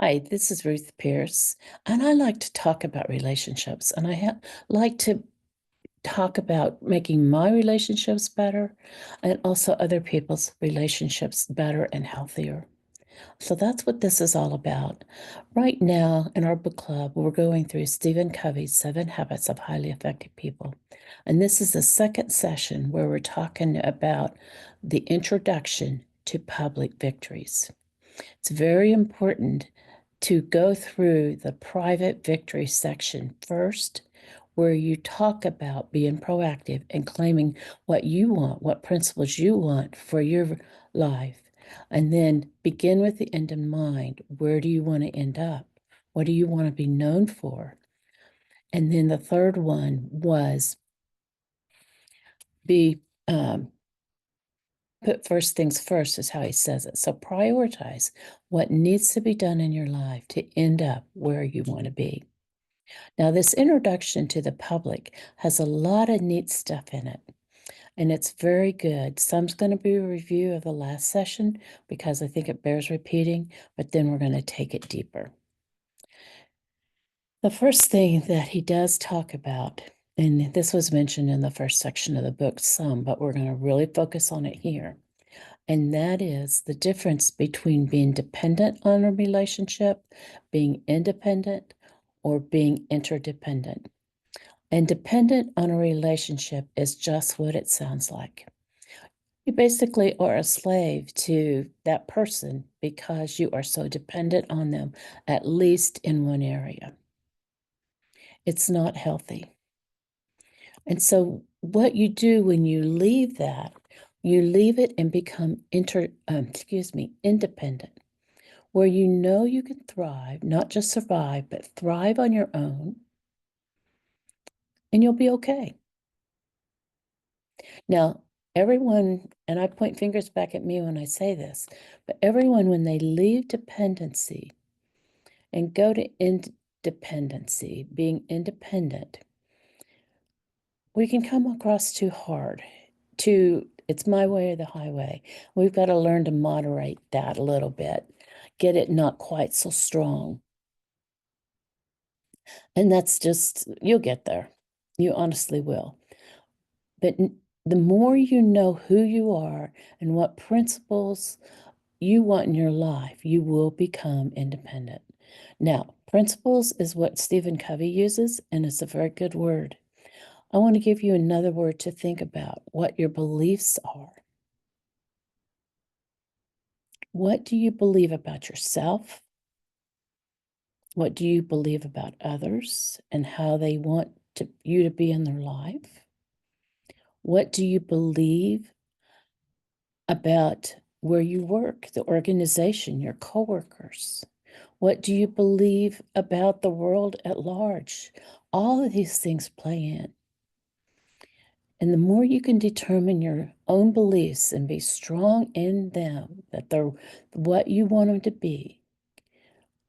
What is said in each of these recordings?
Hi, this is Ruth Pierce, and I like to talk about relationships, and like to talk about making my relationships better and also other people's relationships better and healthier. So that's what this is all about. Right now in our book club, we're going through Stephen Covey's 7 Habits of Highly Effective People. And this is the second session where we're talking about the introduction to public victories. It's very important to go through the private victory section first, where you talk about being proactive and claiming what you want, what principles you want for your life. And then begin with the end in mind. Where do you want to end up? What do you want to be known for? And then the third one was be put first things first, is how he says it. So prioritize what needs to be done in your life to end up where you want to be. Now, this introduction to the public has a lot of neat stuff in it, and it's very good. Some's going to be a review of the last session because I think it bears repeating, but then we're going to take it deeper. The first thing that he does talk about, and this was mentioned in the first section of the book some, but we're going to really focus on it here. And that is the difference between being dependent on a relationship, being independent, or being interdependent. And dependent on a relationship is just what it sounds like. You basically are a slave to that person because you are so dependent on them, at least in one area. It's not healthy. And so what you do when you leave that, you leave it and become independent, where you know you can thrive, not just survive, but thrive on your own, and you'll be okay. Now, everyone, and I point fingers back at me when I say this, but everyone, when they leave dependency and go to independency, being independent, we can come across too hard, it's my way or the highway. We've got to learn to moderate that a little bit, get it not quite so strong. And that's just, you'll get there. You honestly will. But the more you know who you are and what principles you want in your life, you will become independent. Now, principles is what Stephen Covey uses, and it's a very good word. I want to give you another word to think about, what your beliefs are. What do you believe about yourself? What do you believe about others and how they want you to be in their life? What do you believe about where you work, the organization, your coworkers? What do you believe about the world at large? All of these things play in. And the more you can determine your own beliefs and be strong in them, that they're what you want them to be,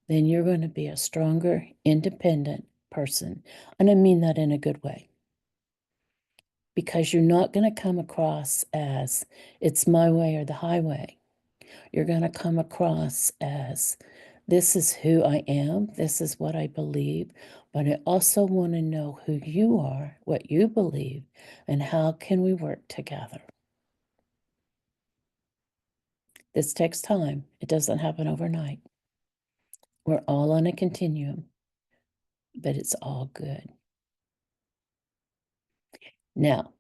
then you're going to be a stronger, independent person. And I mean that in a good way. Because you're not going to come across as it's my way or the highway. You're going to come across as this is who I am, this is what I believe, but I also want to know who you are, what you believe, and how can we work together. This takes time. It doesn't happen overnight. We're all on a continuum, but it's all good. Now,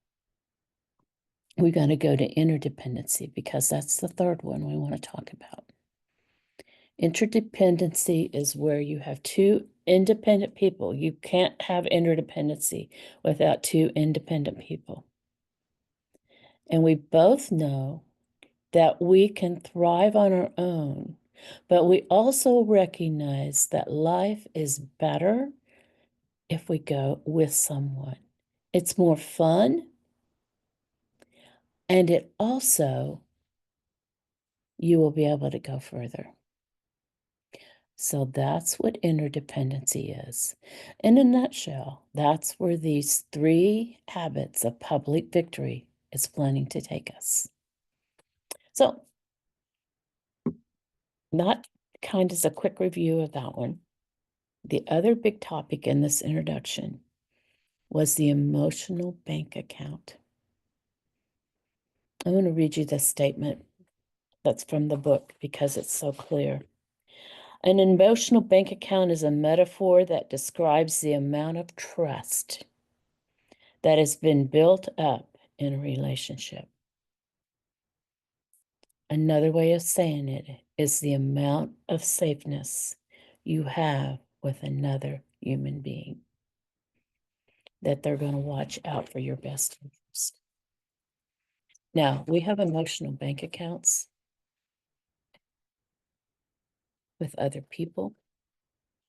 we got to go to interdependency because that's the third one we want to talk about. Interdependency is where you have two independent people. You can't have interdependency without two independent people. And we both know that we can thrive on our own, but we also recognize that life is better if we go with someone. It's more fun, and it also, you will be able to go further. So that's what interdependency is. In a nutshell, that's where these 3 habits of public victory is planning to take us. So, not kind of as a quick review of that one, the other big topic in this introduction was the emotional bank account. I'm going to read you this statement that's from the book because it's so clear. An emotional bank account is a metaphor that describes the amount of trust that has been built up in a relationship. Another way of saying it is the amount of safeness you have with another human being, that they're going to watch out for your best interest. Now, we have emotional bank accounts with other people,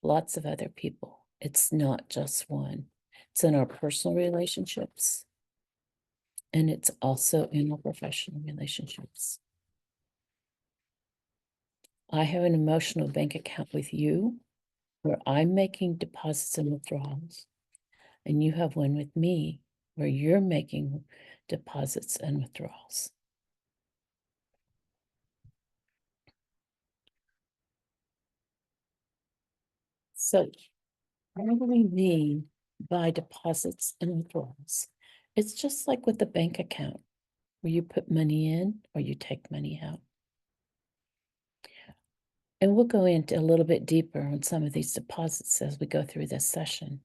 lots of other people. It's not just one. It's in our personal relationships, and it's also in our professional relationships. I have an emotional bank account with you where I'm making deposits and withdrawals, and you have one with me where you're making deposits and withdrawals. So, what do we mean by deposits and withdrawals? It's just like with the bank account, where you put money in or you take money out. And we'll go into a little bit deeper on some of these deposits as we go through this session.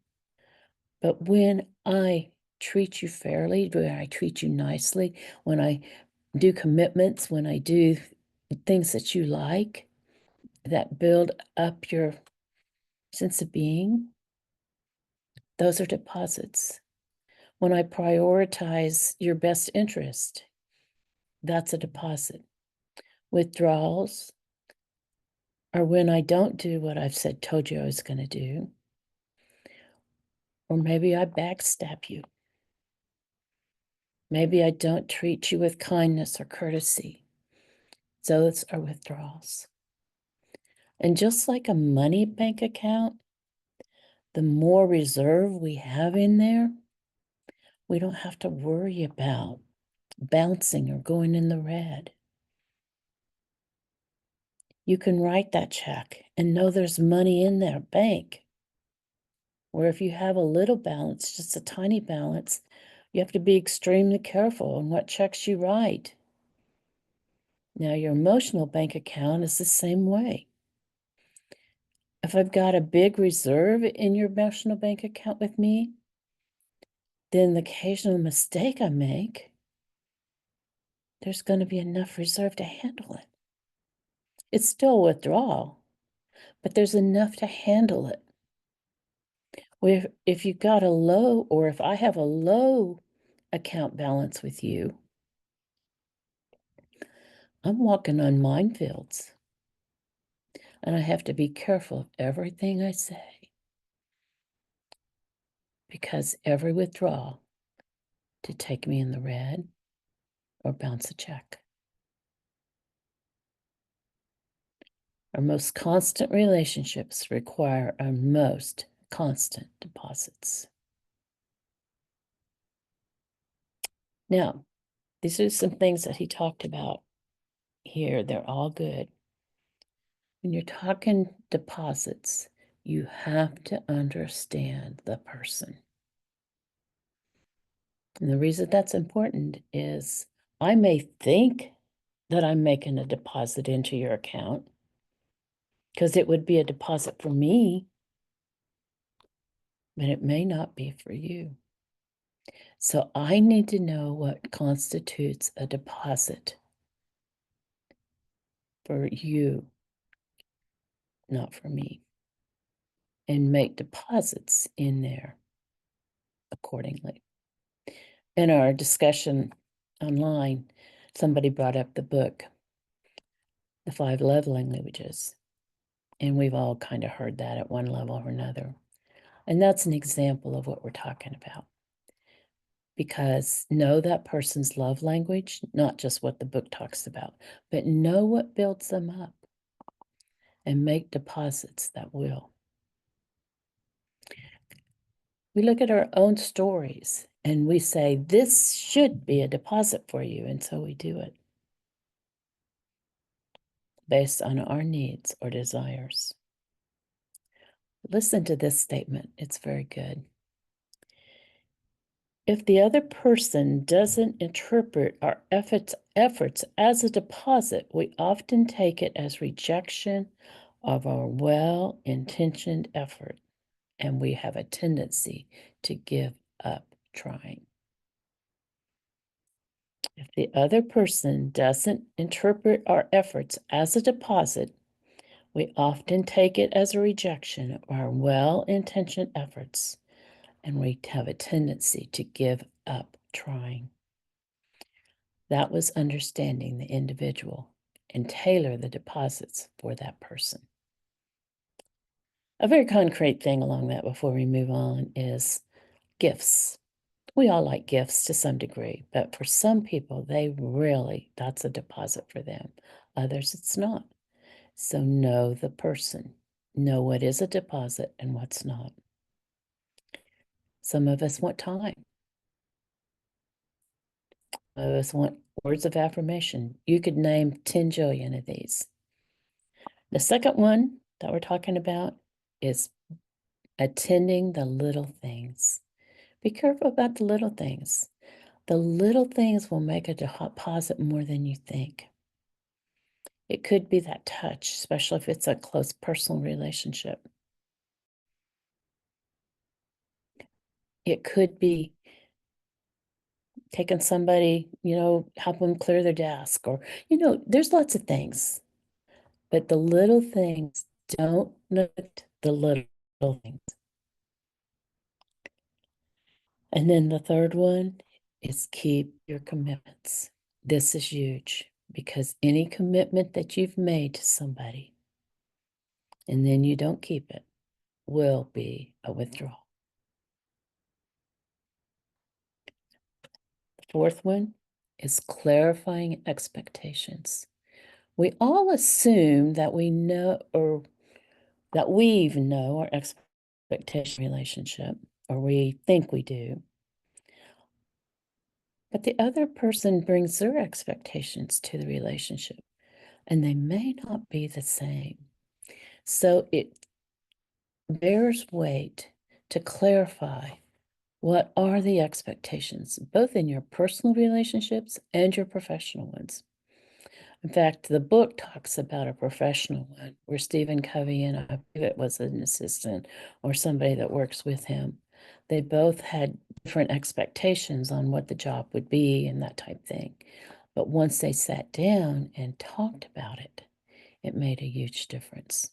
But when I treat you fairly, when I treat you nicely, when I do commitments, when I do things that you like, that build up your sense of being, those are deposits. When I prioritize your best interest, that's a deposit. Withdrawals are when I don't do what I've told you I was going to do, or maybe I backstab you. Maybe I don't treat you with kindness or courtesy. Those are withdrawals. And just like a money bank account, the more reserve we have in there, we don't have to worry about bouncing or going in the red. You can write that check and know there's money in their bank. Or if you have a little balance, just a tiny balance, you have to be extremely careful on what checks you write. Now, your emotional bank account is the same way. If I've got a big reserve in your emotional bank account with me, then the occasional mistake I make, there's going to be enough reserve to handle it. It's still a withdrawal, but there's enough to handle it. If you've got a low, or if I have a low account balance with you, I'm walking on minefields. And I have to be careful of everything I say, because every withdrawal to take me in the red or bounce a check. Our most constant relationships require our most constant deposits. Now, these are some things that he talked about here. They're all good. When you're talking deposits, you have to understand the person. And the reason that's important is I may think that I'm making a deposit into your account because it would be a deposit for me, but it may not be for you. So I need to know what constitutes a deposit for you, not for me, and make deposits in there accordingly. In our discussion online, somebody brought up the book, The 5 Love Languages, and we've all kind of heard that at one level or another. And that's an example of what we're talking about. Because know that person's love language, not just what the book talks about, but know what builds them up and make deposits that will. We look at our own stories and we say, this should be a deposit for you, and so we do it. based on our needs or desires. Listen to this statement, it's very good. If the other person doesn't interpret our efforts as a deposit, we often take it as rejection of our well-intentioned effort, and we have a tendency to give up trying. If the other person doesn't interpret our efforts as a deposit, we often take it as a rejection of our well-intentioned efforts, and we have a tendency to give up trying. That was understanding the individual and tailor the deposits for that person. A very concrete thing along that before we move on is gifts. We all like gifts to some degree, but for some people, that's a deposit for them. Others, it's not. So know the person. Know what is a deposit and what's not. Some of us want time. Some of us want words of affirmation. You could name 10 jillion of these. The second one that we're talking about is attending the little things. Be careful about the little things. The little things will make a deposit more than you think. It could be that touch, especially if it's a close personal relationship. It could be taking somebody, help them clear their desk, or, there's lots of things. But the little things, don't neglect the little things. And then the third one is keep your commitments. This is huge because any commitment that you've made to somebody and then you don't keep it will be a withdrawal. The fourth one is clarifying expectations. We all assume that we know or that we even know our expectation relationship, or we think we do. But the other person brings their expectations to the relationship, and they may not be the same. So it bears weight to clarify what are the expectations, both in your personal relationships and your professional ones. In fact, the book talks about a professional one where Stephen Covey and I believe it was an assistant or somebody that works with him. They both had different expectations on what the job would be and that type thing. But once they sat down and talked about it, it made a huge difference.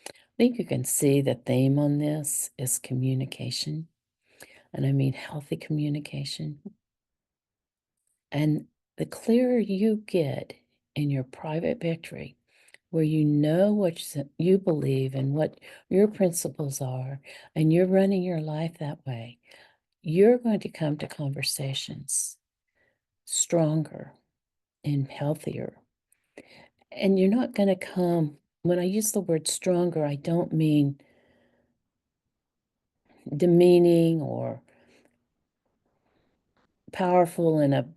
I think you can see the theme on this is communication, and I mean healthy communication. And the clearer you get in your private victory, where you know what you believe and what your principles are, and you're running your life that way, you're going to come to conversations stronger and healthier. And you're not going to come, when I use the word stronger, I don't mean demeaning or powerful in a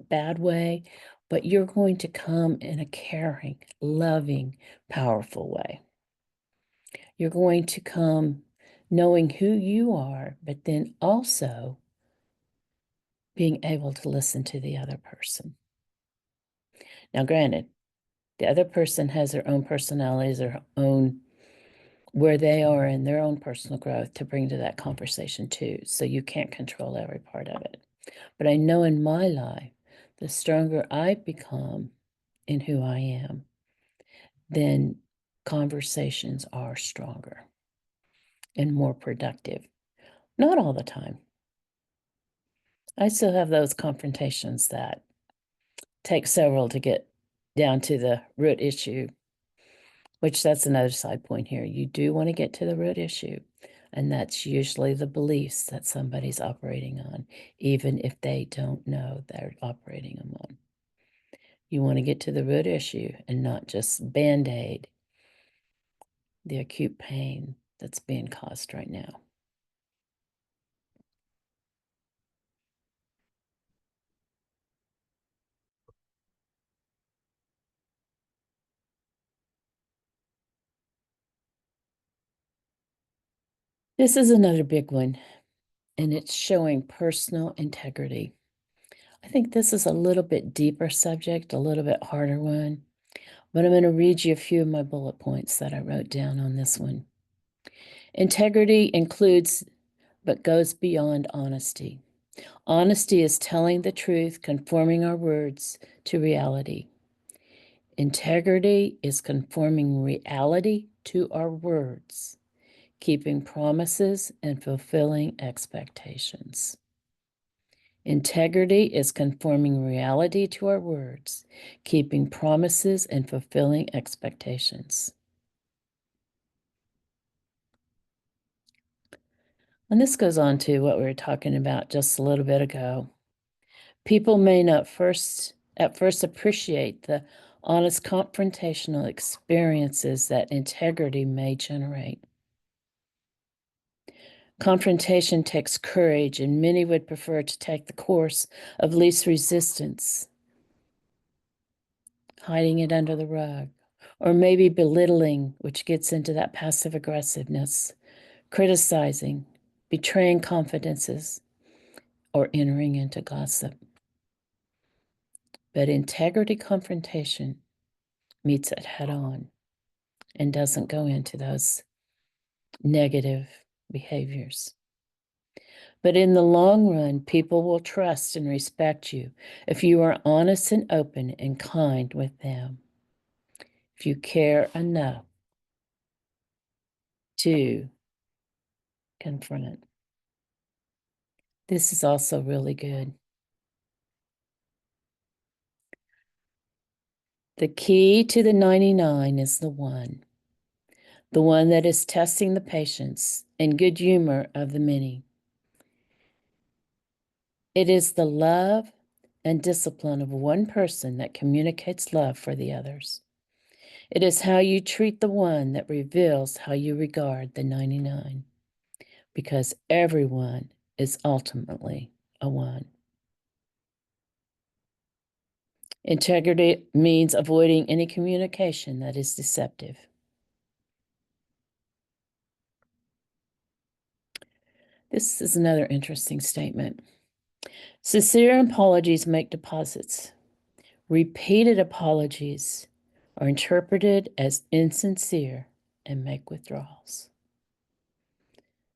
bad way, but you're going to come in a caring, loving, powerful way. You're going to come knowing who you are, but then also being able to listen to the other person. Now, granted, the other person has their own personalities, their own, where they are in their own personal growth to bring to that conversation too. So you can't control every part of it. But I know in my life, the stronger I become in who I am, then conversations are stronger and more productive. Not all the time. I still have those confrontations that take several to get down to the root issue, which that's another side point here. You do want to get to the root issue, and that's usually the beliefs that somebody's operating on, even if they don't know they're operating them on. You want to get to the root issue and not just band-aid the acute pain that's being caused right now. This is another big one, and it's showing personal integrity. I think this is a little bit deeper subject, a little bit harder one, but I'm going to read you a few of my bullet points that I wrote down on this one. Integrity includes but goes beyond honesty. Honesty is telling the truth, conforming our words to reality. Integrity is conforming reality to our words, keeping promises and fulfilling expectations. Integrity is conforming reality to our words, keeping promises and fulfilling expectations. And this goes on to what we were talking about just a little bit ago. People may not at first appreciate the honest confrontational experiences that integrity may generate. Confrontation takes courage, and many would prefer to take the course of least resistance, hiding it under the rug, or maybe belittling, which gets into that passive aggressiveness, criticizing, betraying confidences, or entering into gossip. But integrity confrontation meets it head on and doesn't go into those negative behaviors. But in the long run, people will trust and respect you if you are honest and open and kind with them. If you care enough to confront. This is also really good. The key to the 99 is the one that is testing the patience and good humor of the many. It is the love and discipline of one person that communicates love for the others. It is how you treat the one that reveals how you regard the 99, because everyone is ultimately a one. Integrity means avoiding any communication that is deceptive. This is another interesting statement. Sincere apologies make deposits. Repeated apologies are interpreted as insincere and make withdrawals.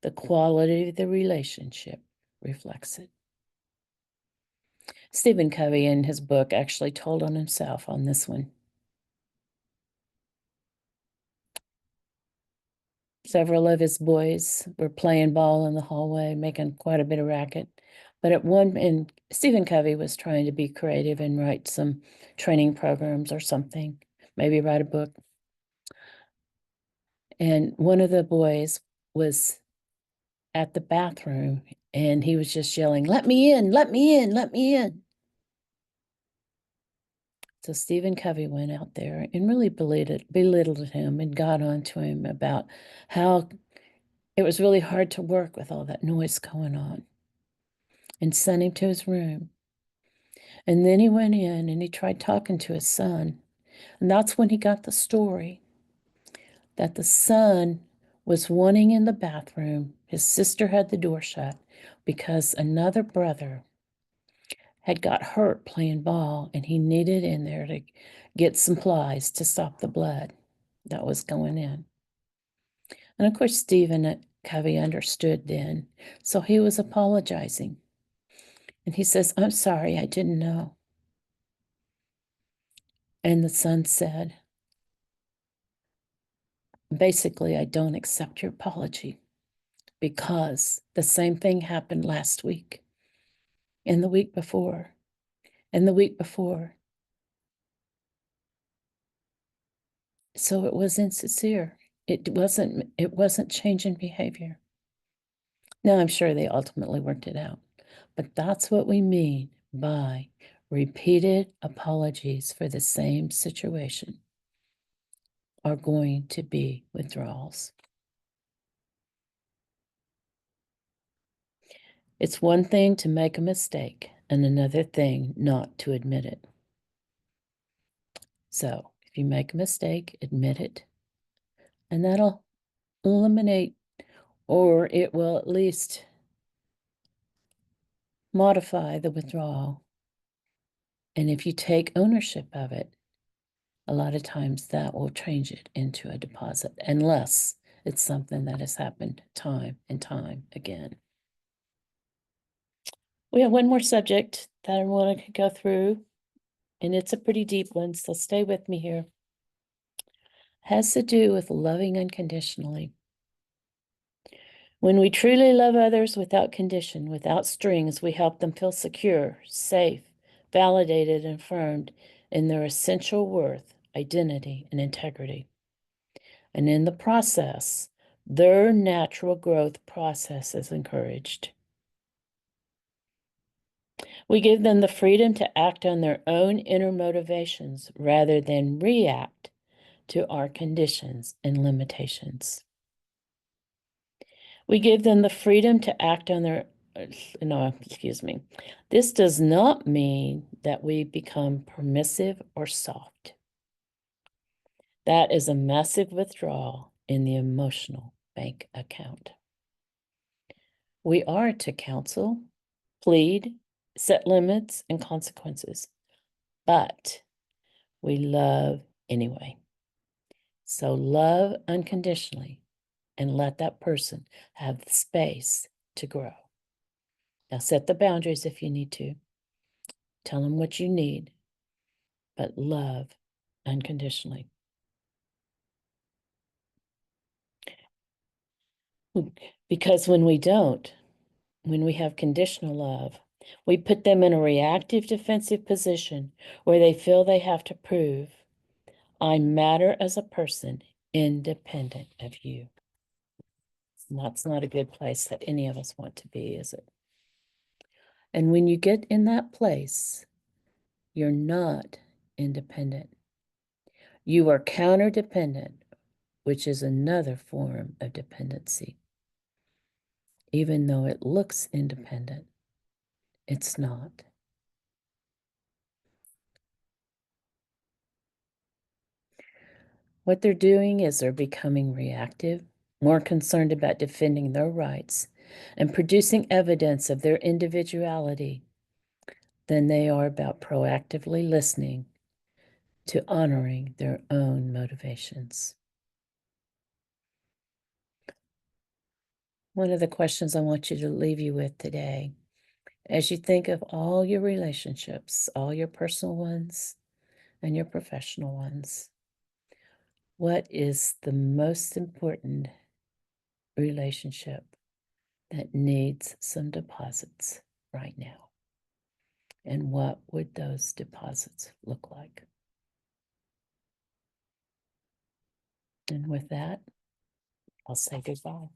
The quality of the relationship reflects it. Stephen Covey, in his book, actually told on himself on this one. Several of his boys were playing ball in the hallway, making quite a bit of racket. But and Stephen Covey was trying to be creative and write some training programs or something, maybe write a book. And one of the boys was at the bathroom and he was just yelling, "Let me in, let me in, let me in." So Stephen Covey went out there and really belittled him and got on to him about how it was really hard to work with all that noise going on, and sent him to his room. And then he went in and he tried talking to his son. And that's when he got the story that the son was wanting in the bathroom. His sister had the door shut because another brother had got hurt playing ball and he needed in there to get supplies to stop the blood that was going in. And of course, Stephen Covey understood then, so he was apologizing. And he says, "I'm sorry, I didn't know." And the son said, "Basically, I don't accept your apology because the same thing happened last week and the week before and the week before." So it was insincere. It wasn't changing behavior. Now, I'm sure they ultimately worked it out, but that's what we mean by repeated apologies for the same situation are going to be withdrawals. It's one thing to make a mistake and another thing not to admit it. So if you make a mistake, admit it, and that'll eliminate or it will at least modify the withdrawal. And if you take ownership of it, a lot of times that will change it into a deposit, unless it's something that has happened time and time again. We have one more subject that I want to go through, and it's a pretty deep one, so stay with me here. Has to do with loving unconditionally. When we truly love others without condition, without strings, we help them feel secure, safe, validated, and affirmed in their essential worth, identity, and integrity. And in the process, their natural growth process is encouraged. We give them the freedom to act on their own inner motivations rather than react to our conditions and limitations. We give them the freedom to act on their, This does not mean that we become permissive or soft. That is a massive withdrawal in the emotional bank account. We are to counsel, plead, set limits and consequences, but we love anyway. So love unconditionally and let that person have the space to grow. Now set the boundaries if you need to. Tell them what you need, but love unconditionally. Because when we don't, when we have conditional love, we put them in a reactive defensive position where they feel they have to prove, I matter as a person independent of you. And that's not a good place that any of us want to be, is it? And when you get in that place, you're not independent. You are counterdependent, which is another form of dependency. Even though it looks independent, it's not. What they're doing is they're becoming reactive, more concerned about defending their rights and producing evidence of their individuality than they are about proactively listening to honoring their own motivations. One of the questions I want you to leave you with today, as you think of all your relationships, all your personal ones and your professional ones, what is the most important relationship that needs some deposits right now? And what would those deposits look like? And with that, I'll say goodbye.